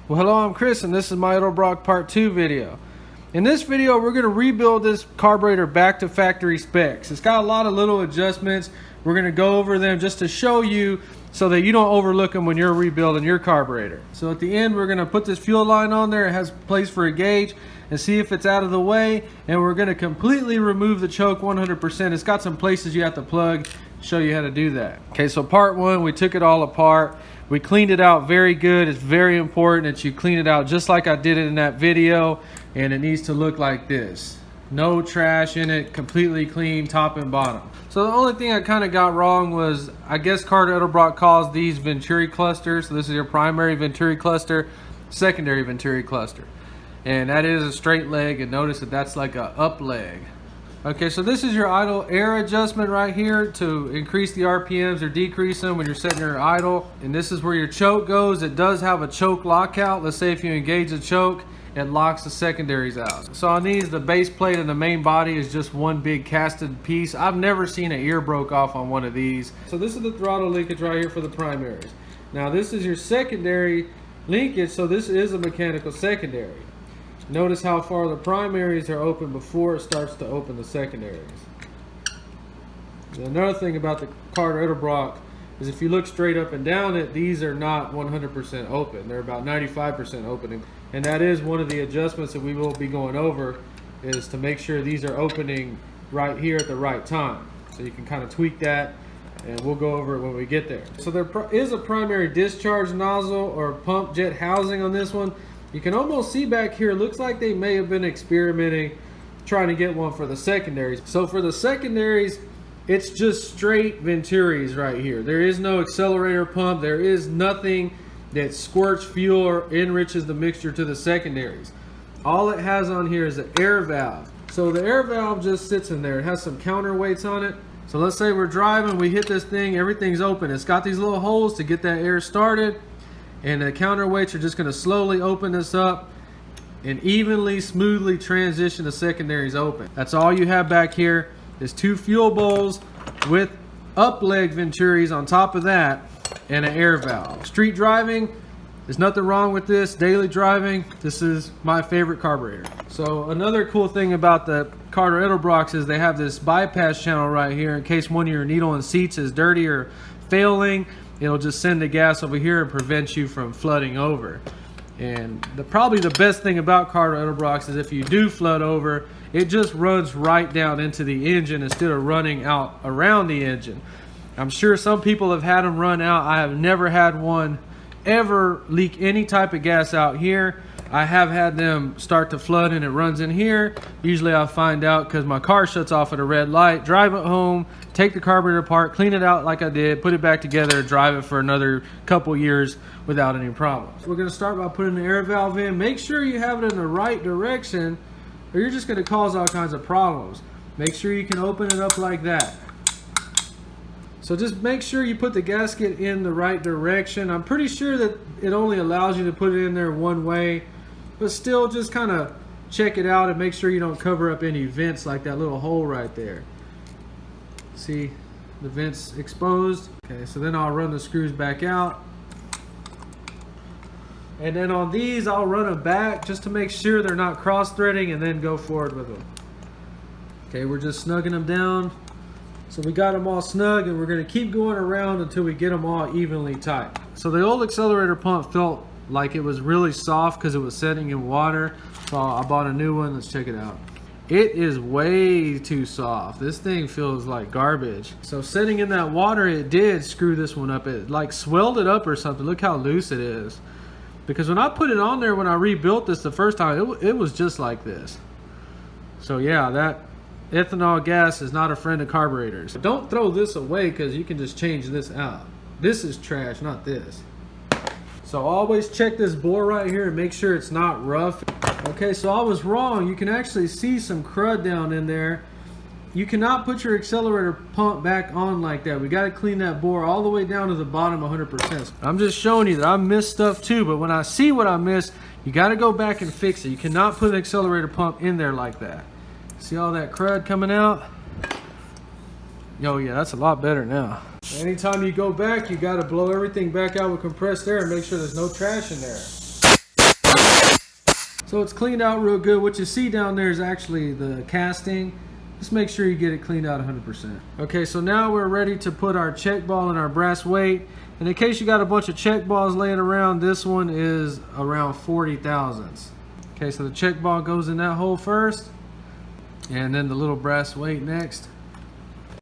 Well, hello, I'm Chris, and this is my edelbrock part 2 video. In this video, we're going to rebuild this carburetor back to factory specs. It's got a lot of little adjustments. We're going to go over them just to show you so that you don't overlook them when you're rebuilding your carburetor. So at the end, we're going to put this fuel line on there. It has a place for a gauge and see if it's out of the way. And we're going to completely remove the choke 100%. It's got some places you have to plug. Show you how to do that. Okay, so part 1, we took it all apart. We cleaned it out very good. It's very important that you clean it out just like I did it in that video, and it needs to look like this. No trash in it, completely clean top and bottom. So the only thing I kind of got wrong was, I guess Carburetor Edelbrock calls these Venturi clusters. So this is your primary Venturi cluster, secondary Venturi cluster. And that is a straight leg, and notice that that's like a up leg. Okay, so this is your idle air adjustment right here to increase the RPMs or decrease them when you're setting your idle. And this is where your choke goes. It does have a choke lockout. Let's say if you engage the choke, it locks the secondaries out. So on these, the base plate and the main body is just one big casted piece. I've never seen an ear broke off on one of these. So this is the throttle linkage right here for the primaries. Now this is your secondary linkage, so this is a mechanical secondary. Notice how far the primaries are open before it starts to open the secondaries. And another thing about the Carburetor Edelbrock is if you look straight up and down it, these are not 100% open. They're about 95% opening. And that is one of the adjustments that we will be going over, is to make sure these are opening right here at the right time. So you can kind of tweak that, and we'll go over it when we get there. So there is a primary discharge nozzle or pump jet housing on this one. You can almost see back here, looks like they may have been experimenting trying to get one for the secondaries. So for the secondaries, it's just straight Venturis right here. There is no accelerator pump. There is nothing that squirts fuel or enriches the mixture to the secondaries. All it has on here is an air valve. So the air valve just sits in there. It has some counterweights on it. So let's say we're driving, we hit this thing, everything's open. It's got these little holes to get that air started. And the counterweights are just going to slowly open this up and evenly, smoothly transition the secondaries open. That's all you have back here is 2 fuel bowls with up leg Venturis on top of that and an air valve. Street driving, there's nothing wrong with this. Daily driving, this is my favorite carburetor. So another cool thing about the Carburetor Edelbrocks is they have this bypass channel right here in case one of your needle and seats is dirty or failing. It'll just send the gas over here and prevent you from flooding over. And probably the best thing about Carburetor Edelbrocks is if you do flood over, it just runs right down into the engine instead of running out around the engine. I'm sure some people have had them run out. I have never had one ever leak any type of gas out here. I have had them start to flood and it runs in here. Usually I'll find out because my car shuts off at a red light, drive it home, take the carburetor apart, clean it out like I did, put it back together, drive it for another couple years without any problems. We're going to start by putting the air valve in. Make sure you have it in the right direction or you're just going to cause all kinds of problems. Make sure you can open it up like that. So just make sure you put the gasket in the right direction. I'm pretty sure that it only allows you to put it in there one way, but still just kind of check it out and make sure you don't cover up any vents like that little hole right there. See the vents exposed? Okay, so then I'll run the screws back out. And then on these, I'll run them back just to make sure they're not cross-threading and then go forward with them. Okay, we're just snugging them down. So we got them all snug and we're going to keep going around until we get them all evenly tight. So the old accelerator pump felt like it was really soft because it was setting in water. So I bought a new one. Let's check it out. It is way too soft. This thing feels like garbage. So setting in that water, it did screw this one up. It like swelled it up or something. Look how loose it is. Because when I put it on there, when I rebuilt this the first time, it was just like this. So yeah, that ethanol gas is not a friend of carburetors. Don't throw this away because you can just change this out. This is trash, not this. So always check this bore right here and make sure it's not rough. Okay, so I was wrong. You can actually see some crud down in there. You cannot put your accelerator pump back on like that. We got to clean that bore all the way down to the bottom 100%. I'm just showing you that I missed stuff too, but when I see what I missed, you got to go back and fix it. You cannot put an accelerator pump in there like that. See all that crud coming out? Oh yeah, that's a lot better now. Anytime you go back, you got to blow everything back out with compressed air and make sure there's no trash in there. So it's cleaned out real good. What you see down there is actually the casting. Just make sure you get it cleaned out 100%. Okay, so now we're ready to put our check ball and our brass weight. And in case you got a bunch of check balls laying around, this one is around 40 thousandths. Okay, so the check ball goes in that hole first, and then the little brass weight next.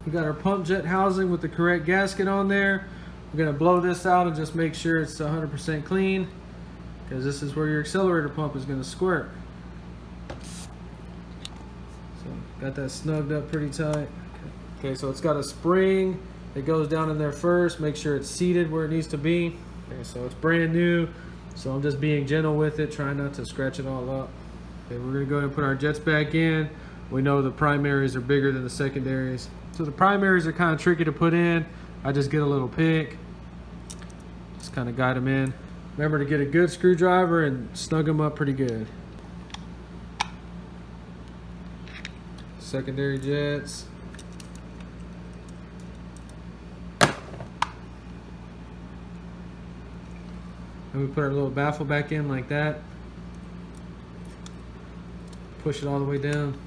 We got our pump jet housing with the correct gasket on there. We're gonna blow this out and just make sure it's 100% clean, because this is where your accelerator pump is gonna squirt. So got that snugged up pretty tight. Okay, so it's got a spring that goes down in there first. Make sure it's seated where it needs to be. Okay, so it's brand new, so I'm just being gentle with it, trying not to scratch it all up. Okay, we're gonna go ahead and put our jets back in. We know the primaries are bigger than the secondaries. So the primaries are kind of tricky to put in. I just get a little pick, just kind of guide them in. Remember to get a good screwdriver and snug them up pretty good. Secondary jets. And we put our little baffle back in like that. Push it all the way down.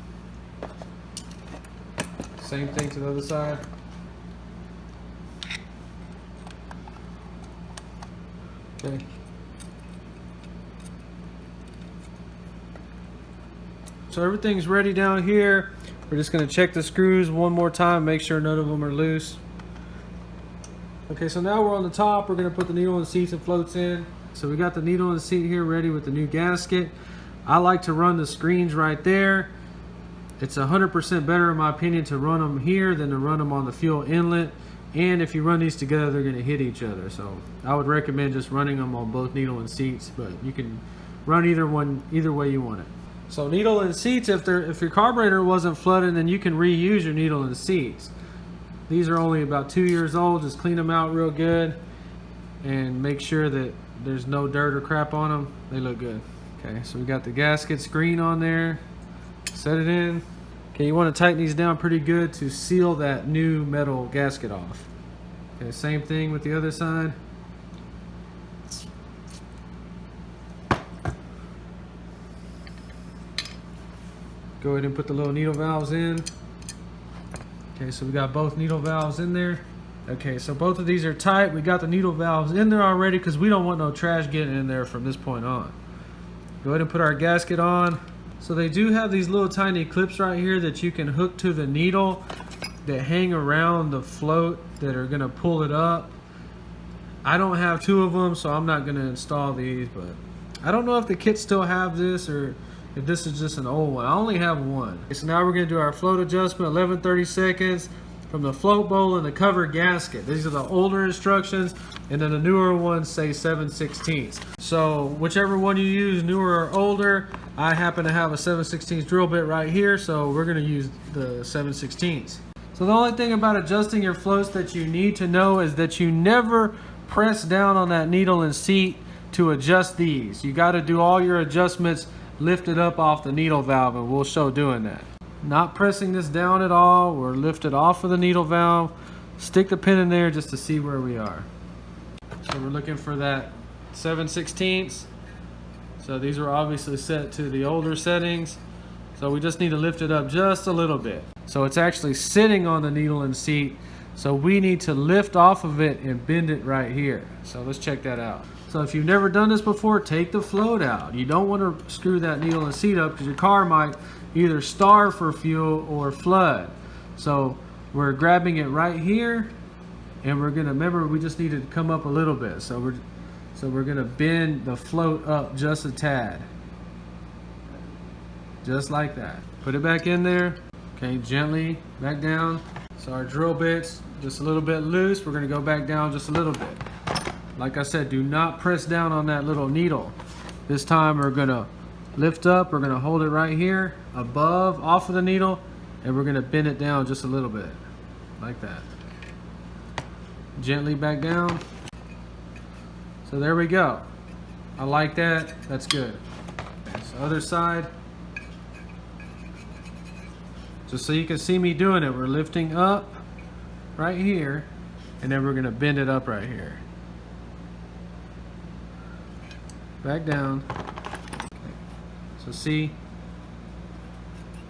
Same thing to the other side. Okay. So everything's ready down here. We're just going to check the screws one more time, make sure none of them are loose. Okay, so now we're on the top. We're going to put the needle in the seats and floats in. So we got the needle in the seat here ready with the new gasket. I like to run the screens right there. It's 100% better in my opinion to run them here than to run them on the fuel inlet. And if you run these together, they're going to hit each other. So I would recommend just running them on both needle and seats, but you can run either way you want it. So needle and seats, if your carburetor wasn't flooded, then you can reuse your needle and seats. These are only about 2 years old. Just clean them out real good and make sure that there's no dirt or crap on them. They look good. Okay, so we got the gasket screen on there. Set it in. Okay, you want to tighten these down pretty good to seal that new metal gasket off. Okay, same thing with the other side. Go ahead and put the little needle valves in. Okay, so we got both needle valves in there. Okay, so both of these are tight. We got the needle valves in there already because we don't want no trash getting in there from this point on. Go ahead and put our gasket on. So they do have these little tiny clips right here that you can hook to the needle that hang around the float that are gonna pull it up. I don't have two of them, so I'm not gonna install these, but I don't know if the kits still have this or if this is just an old one. I only have one. Okay, so now we're gonna do our float adjustment, 11/30 seconds from the float bowl and the cover gasket. These are the older instructions, and then the newer ones say 7/16. So whichever one you use, newer or older, I happen to have a 7/16 drill bit right here, so we're gonna use the 7/16. So the only thing about adjusting your floats that you need to know is that you never press down on that needle and seat to adjust these. You gotta do all your adjustments lifted up off the needle valve, and we'll show doing that. Not pressing this down at all, or lift it off of the needle valve. Stick the pin in there just to see where we are. So we're looking for that 7/16. So these were obviously set to the older settings. So we just need to lift it up just a little bit. So it's actually sitting on the needle and seat. So we need to lift off of it and bend it right here. So let's check that out. So if you've never done this before, take the float out. You don't want to screw that needle and seat up because your car might either starve for fuel or flood. So we're grabbing it right here, and we're gonna, remember, we just need to come up a little bit. So we're gonna bend the float up just a tad. Just like that. Put it back in there. Okay, gently back down. So our drill bit's just a little bit loose. We're gonna go back down just a little bit. Like I said, do not press down on that little needle. This time we're gonna lift up, we're gonna hold it right here, above, off of the needle, and we're gonna bend it down just a little bit, like that. Gently back down. So there we go. I like that, that's good. Okay, so other side. Just so you can see me doing it, we're lifting up right here, and then we're gonna bend it up right here. Back down. Okay. So see,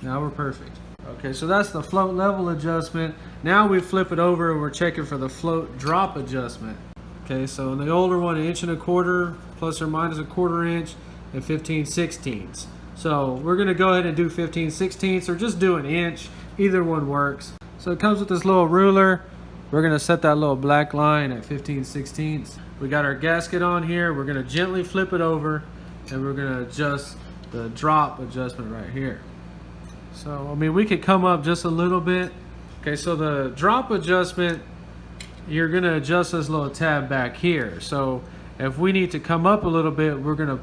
now we're perfect. Okay, so that's the float level adjustment. Now we flip it over and we're checking for the float drop adjustment. Okay, so in the older one, 1.25 inches plus or minus 1/4 inch and 15/16. So we're gonna go ahead and do 15/16 or just do 1 inch. Either one works. So it comes with this little ruler. We're gonna set that little black line at 15/16. We got our gasket on here. We're gonna gently flip it over and we're gonna adjust the drop adjustment right here. So, I mean, we could come up just a little bit. Okay, so the drop adjustment, you're gonna adjust this little tab back here. So if we need to come up a little bit, we're gonna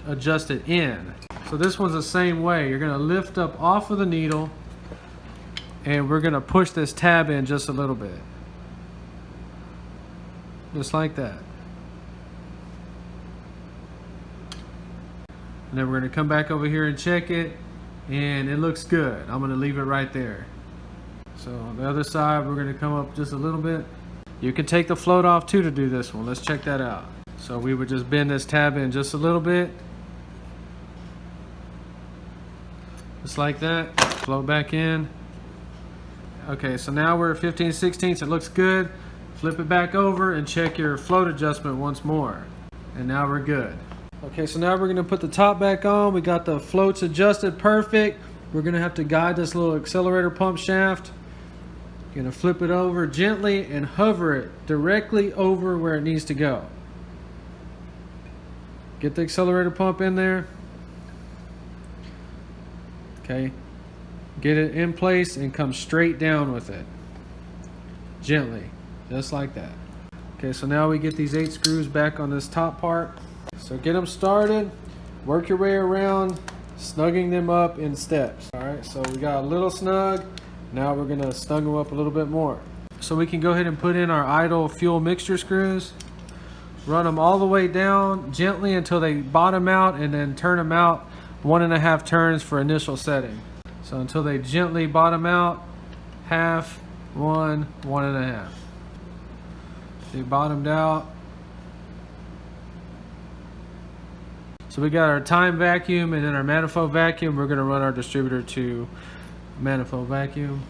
adjust it in. So this one's the same way. You're gonna lift up off of the needle and we're gonna push this tab in just a little bit. Just like that. And then we're gonna come back over here and check it, and it looks good. I'm gonna leave it right there. So on the other side, we're gonna come up just a little bit. You can take the float off too to do this one. Let's check that out. So we would just bend this tab in just a little bit. Just like that, float back in. Okay, so now we're at 15/16. It looks good. Flip it back over and check your float adjustment once more. And now we're good. Okay, so now we're gonna put the top back on. We got the floats adjusted perfect. We're gonna have to guide this little accelerator pump shaft. You're gonna flip it over gently and hover it directly over where it needs to go. Get the accelerator pump in there. Okay, get it in place and come straight down with it. Gently, just like that. Okay, so now we get these 8 screws back on this top part. So get them started, work your way around, snugging them up in steps. All right, so we got a little snug. Now we're gonna snug them up a little bit more. So we can go ahead and put in our idle fuel mixture screws, run them all the way down gently until they bottom out, and then turn them out 1.5 turns for initial setting. So until they gently bottom out, half, 1, 1.5. They bottomed out. So we got our time vacuum and then our manifold vacuum. We're gonna run our distributor to manifold vacuum.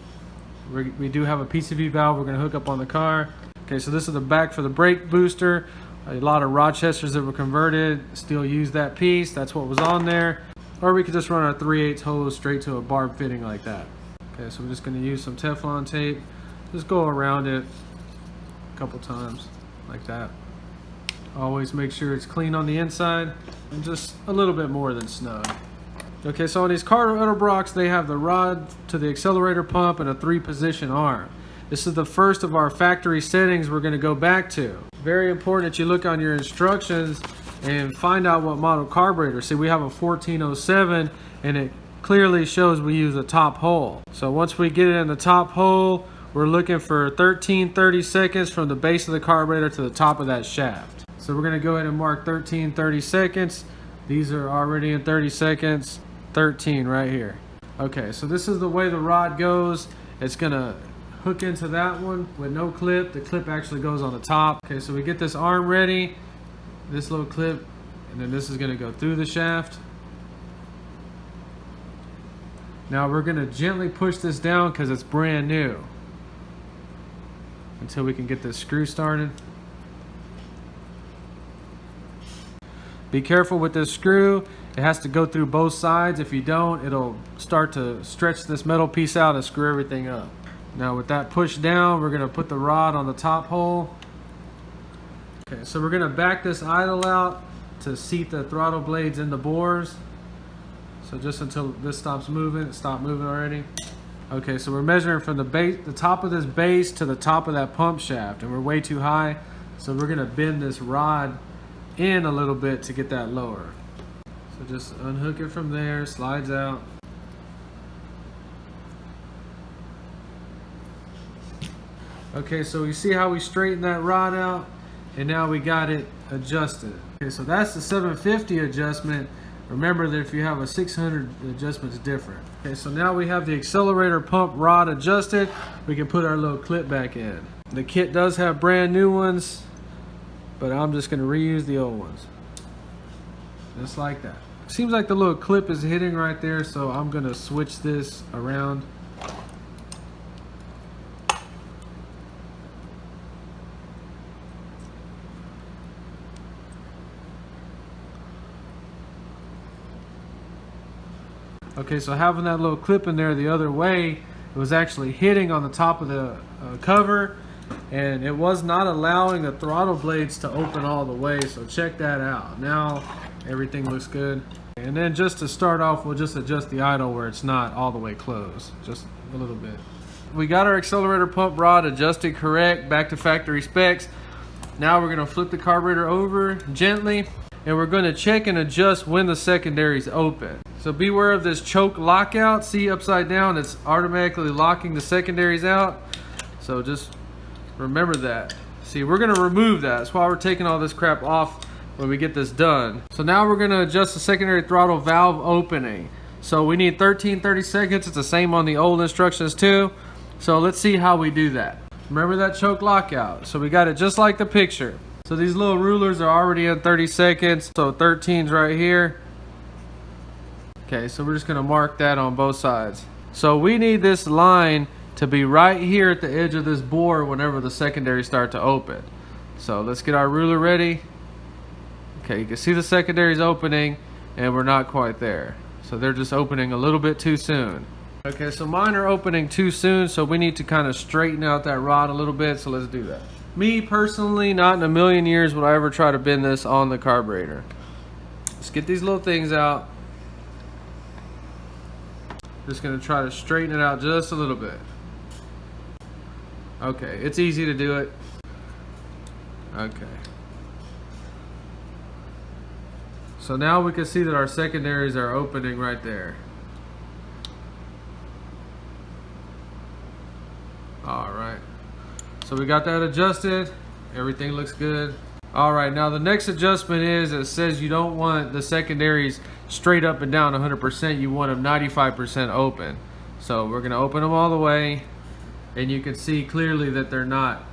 We do have a PCV valve we're gonna hook up on the car. Okay, so this is the back for the brake booster. A lot of Rochesters that were converted still use that piece. That's what was on there. Or we could just run our 3/8 hose straight to a barb fitting like that. Okay, so we're just gonna use some Teflon tape. Just go around it a couple times like that. Always make sure it's clean on the inside and just a little bit more than snug. Okay, so on these Carburetor brocks, they have the rod to the accelerator pump and a 3-position arm. This is the first of our factory settings we're going to go back to. Very important that you look on your instructions and find out what model carburetor. See, we have a 1407 and it clearly shows we use a top hole. So once we get it in the top hole, we're looking for 13-30 seconds from the base of the carburetor to the top of that shaft. So we're gonna go ahead and mark 13-30 seconds. These are already in 30 seconds, 13 right here. Okay, so this is the way the rod goes. It's gonna hook into that one with no clip. The clip actually goes on the top. Okay, so we get this arm ready, this little clip, and then this is gonna go through the shaft. Now we're gonna gently push this down because it's brand new until we can get this screw started. Be careful with this screw. It has to go through both sides. If you don't, it'll start to stretch this metal piece out and screw everything up. Now with that push down, we're gonna put the rod on the top hole. Okay, so we're gonna back this idle out to seat the throttle blades in the bores. So just until this stops moving. It stopped moving already. Okay, so we're measuring from the base, the top of this base to the top of that pump shaft, and we're way too high. So we're gonna bend this rod in a little bit to get that lower. So just unhook it from there, slides out. Okay, so you see how we straighten that rod out, and now we got it adjusted. Okay, so that's the 750 adjustment. Remember that if you have a 600, the adjustment's different. Okay, so now we have the accelerator pump rod adjusted. We can put our little clip back in. The kit does have brand new ones, but I'm just gonna reuse the old ones. Just like that. seems like the little clip is hitting right there, so I'm gonna switch this around. Okay, so having that little clip in there the other way, it was actually hitting on the top of the cover, and it was not allowing the throttle blades to open all the way. So check that out. Now everything looks good. And then just to start off, we'll just adjust the idle where it's not all the way closed, just a little bit. We got our accelerator pump rod adjusted correct, back to factory specs. Now we're gonna flip the carburetor over gently, and we're gonna check and adjust when the secondary is open. So beware of this choke lockout. See, upside down, it's automatically locking the secondaries out. So just remember that. See, we're gonna remove that. That's why we're taking all this crap off when we get this done. So now we're gonna adjust the secondary throttle valve opening. So we need 13-30 seconds. It's the same on the old instructions too. So let's see how we do that. Remember that choke lockout. So we got it just like the picture. So these little rulers are already in 30 seconds. So 13's right here. Okay, so we're just gonna mark that on both sides. So we need this line to be right here at the edge of this bore whenever the secondaries start to open. So let's get our ruler ready. Okay, you can see the secondaries opening, and we're not quite there. So they're just opening a little bit too soon. Okay, so mine are opening too soon, so we need to kind of straighten out that rod a little bit, so let's do that. Me personally, not in a million years would I ever try to bend this on the carburetor. Let's get these little things out. Just gonna try to straighten it out just a little bit. Okay, it's easy to do it. Okay. So now we can see that our secondaries are opening right there. All right. So we got that adjusted. Everything looks good. All right, now the next adjustment is, it says you don't want the secondaries straight up and down 100%. You want them 95% open. So we're gonna open them all the way, and you can see clearly that they're not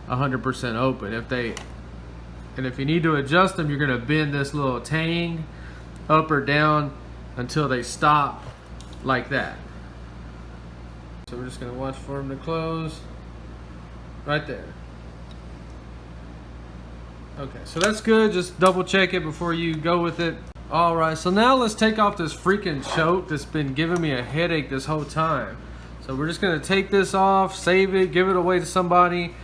100% open. If you need to adjust them, you're gonna bend this little tang up or down until they stop like that. So we're just gonna watch for them to close right there. Okay, so that's good. Just double check it before you go with it. All right, so now let's take off this freaking choke that's been giving me a headache this whole time. So we're just gonna take this off, save it, give it away to somebody,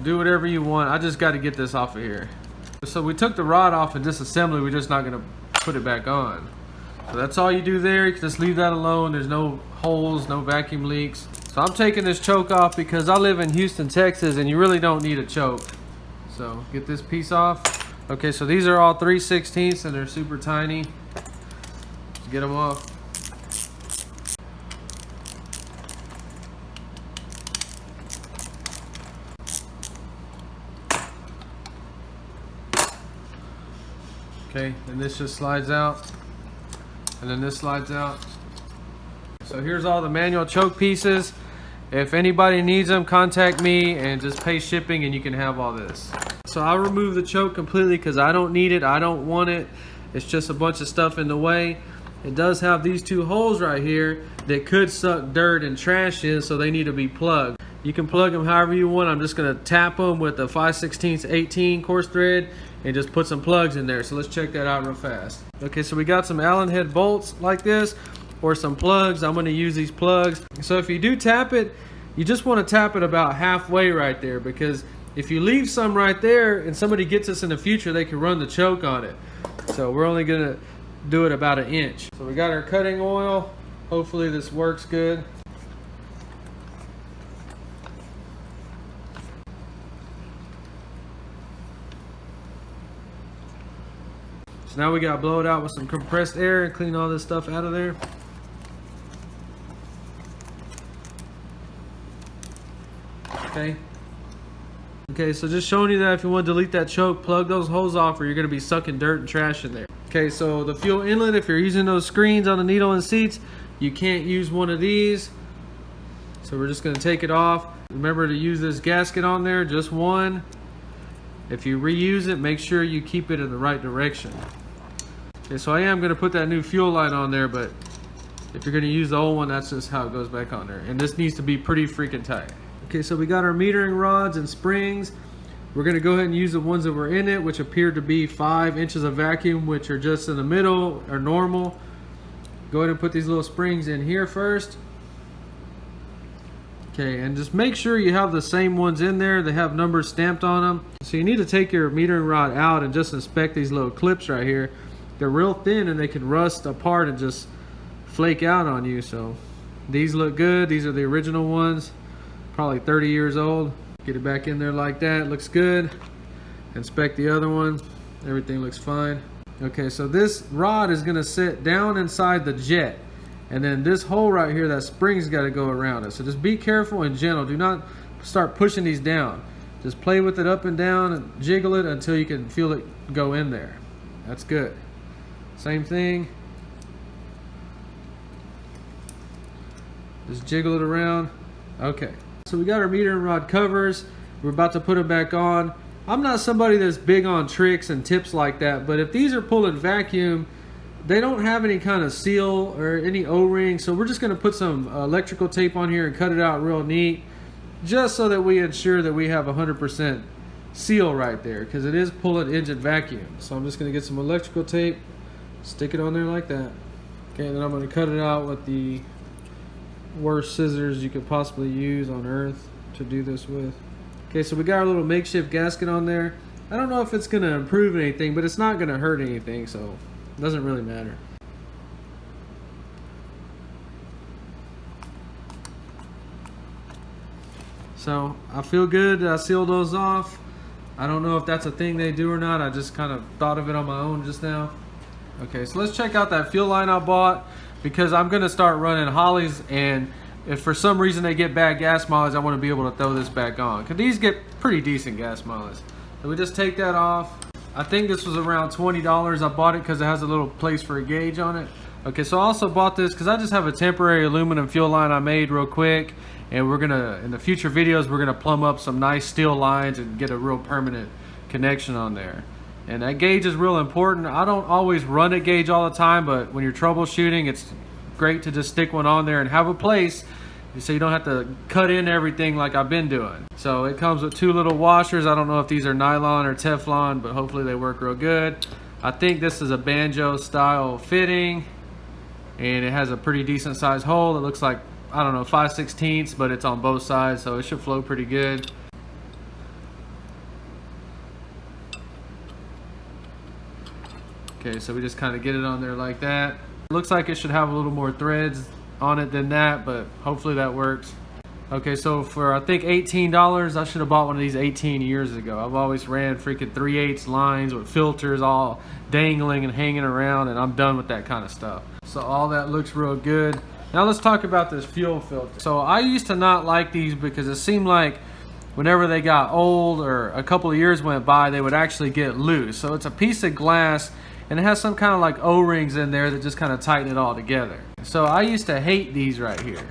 do whatever you want. I just gotta get this off of here. So we took the rod off in disassembly, we're just not gonna put it back on. So that's all you do there. You can just leave that alone. There's no holes, no vacuum leaks. So I'm taking this choke off because I live in Houston, Texas, and you really don't need a choke. So get this piece off. Okay, so these are all 3/16 and they're super tiny. Let's get them off. Okay, and this just slides out, and then this slides out. So here's all the manual choke pieces. If anybody needs them, contact me and just pay shipping and you can have all this. So I'll remove the choke completely because I don't need it, I don't want it. It's just a bunch of stuff in the way. It does have these two holes right here that could suck dirt and trash in, so they need to be plugged. You can plug them however you want. I'm just gonna tap them with a 5/16 18 coarse thread and just put some plugs in there. So let's check that out real fast. Okay, so we got some Allen head bolts like this, or some plugs. I'm going to use these plugs. So if you do tap it, you just want to tap it about halfway right there, because if you leave some right there and somebody gets this in the future, they can run the choke on it. So we're only going to do it about 1 inch. So we got our cutting oil. Hopefully this works good. So now we got to blow it out with some compressed air and clean all this stuff out of there. Okay, so just showing you that if you want to delete that choke, plug those holes off or you're going to be sucking dirt and trash in there. Okay, so the fuel inlet, if you're using those screens on the needle and seats, you can't use one of these. So we're just going to take it off. Remember to use this gasket on there, just one. If you reuse it, make sure you keep it in the right direction. Okay, so I am going to put that new fuel line on there, but if you're going to use the old one, that's just how it goes back on there. And this needs to be pretty freaking tight. Okay, so we got our metering rods and springs. We're going to go ahead and use the ones that were in it, which appear to be 5 inches of vacuum, which are just in the middle, or normal. Go ahead and put these little springs in here first. Okay, and just make sure you have the same ones in there. They have numbers stamped on them. So you need to take your metering rod out and just inspect these little clips right here. They're real thin and they can rust apart and just flake out on you. So these look good. These are the original ones, probably 30 years old. Get it back in there like that. Looks good. Inspect the other one. Everything looks fine. Okay, so this rod is going to sit down inside the jet, and then this hole right here, that spring's got to go around it. So just be careful and gentle. Do not start pushing these down. Just play with it up and down and jiggle it until you can feel it go in there. That's good. Same thing. Just jiggle it around. Okay, so we got our metering rod covers. We're about to put them back on. I'm not somebody that's big on tricks and tips like that, but if these are pulling vacuum, they don't have any kind of seal or any O-ring, so we're just going to put some electrical tape on here and cut it out real neat, just so that we ensure that we have 100% seal right there, because it is pulling engine vacuum. So I'm just going to get some electrical tape, stick it on there like that. Okay, then I'm going to cut it out with the worst scissors you could possibly use on earth to do this with. Okay, so we got our little makeshift gasket on there. I don't know if it's going to improve anything, but it's not going to hurt anything, so it doesn't really matter. So I feel good. I sealed those off. I don't know if that's a thing they do or not. I just kind of thought of it on my own just now. Okay, so let's check out that fuel line I bought, because I'm going to start running Hollies, and if for some reason they get bad gas mileage, I want to be able to throw this back on, because these get pretty decent gas mileage. So we just take that off. I think this was around $20. I bought it because it has a little place for a gauge on it. Okay, so I also bought this because I just have a temporary aluminum fuel line I made real quick, and we're gonna, in the future videos, we're gonna plumb up some nice steel lines and get a real permanent connection on there. And that gauge is real important. I don't always run a gauge all the time, but when you're troubleshooting, it's great to just stick one on there and have a place so you don't have to cut in everything like I've been doing. So it comes with 2 little washers. I don't know if these are nylon or Teflon, but hopefully they work real good. I think this is a banjo style fitting, and it has a pretty decent sized hole. It looks like, I don't know, 5/16, but it's on both sides, so it should flow pretty good. Okay, so we just kind of get it on there like that. It looks like it should have a little more threads on it than that, but hopefully that works. Okay, so for I think $18, I should have bought one of these 18 years ago. I've always ran freaking 3/8 lines with filters all dangling and hanging around, and I'm done with that kind of stuff. So all that looks real good. Now let's talk about this fuel filter. So I used to not like these because it seemed like whenever they got old or a couple of years went by, they would actually get loose. So it's a piece of glass, and it has some kind of like O-rings in there that just kind of tighten it all together. So I used to hate these right here.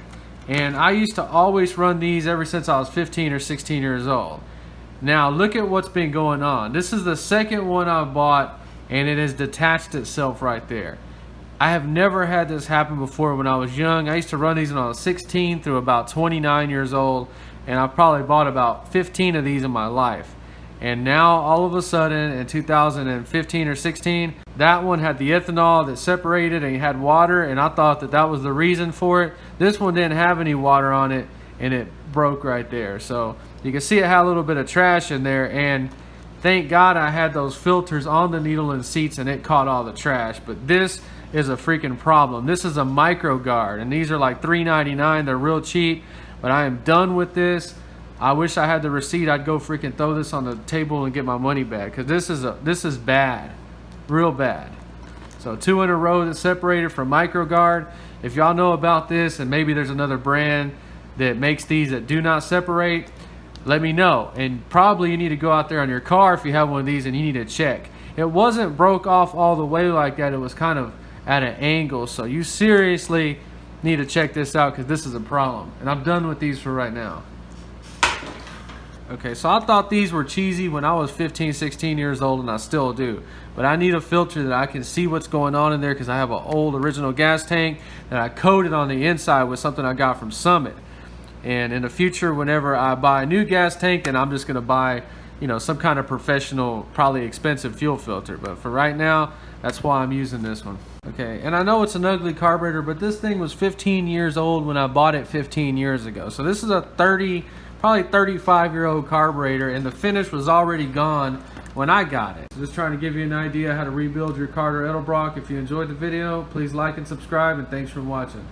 And I used to always run these ever since I was 15 or 16 years old. Now look at what's been going on. This is the second one I've bought, and it has detached itself right there. I have never had this happen before when I was young. I used to run these when I was 16 through about 29 years old, and I've probably bought about 15 of these in my life. And now all of a sudden in 2015 or 16, that one had the ethanol that separated and had water, and I thought that that was the reason for it. This one didn't have any water on it, and it broke right there. So you can see it had a little bit of trash in there, and thank God I had those filters on the needle and seats and it caught all the trash. But this is a freaking problem. This is a micro guard, and these are like $3.99. They're real cheap, but I am done with this. I wish I had the receipt. I'd go freaking throw this on the table and get my money back, because this is bad, real bad. So 2 in a row that's separated from micro guard. If y'all know about this, and maybe there's another brand that makes these that do not separate, let me know. And probably you need to go out there on your car if you have one of these and you need to check. It wasn't broke off all the way like that. It was kind of at an angle. So you seriously need to check this out, because this is a problem. And I'm done with these for right now. Okay, so I thought these were cheesy when I was 15, 16 years old, and I still do. But I need a filter that I can see what's going on in there because I have an old original gas tank that I coated on the inside with something I got from Summit. And in the future, whenever I buy a new gas tank, then I'm just going to buy, you know, some kind of professional, probably expensive fuel filter. But for right now, that's why I'm using this one. Okay, and I know it's an ugly carburetor, but this thing was 15 years old when I bought it 15 years ago. So this is a probably 35-year-old carburetor, and the finish was already gone when I got it. So just trying to give you an idea how to rebuild your Carburetor edelbrock. If you enjoyed the video, please like and subscribe, and thanks for watching.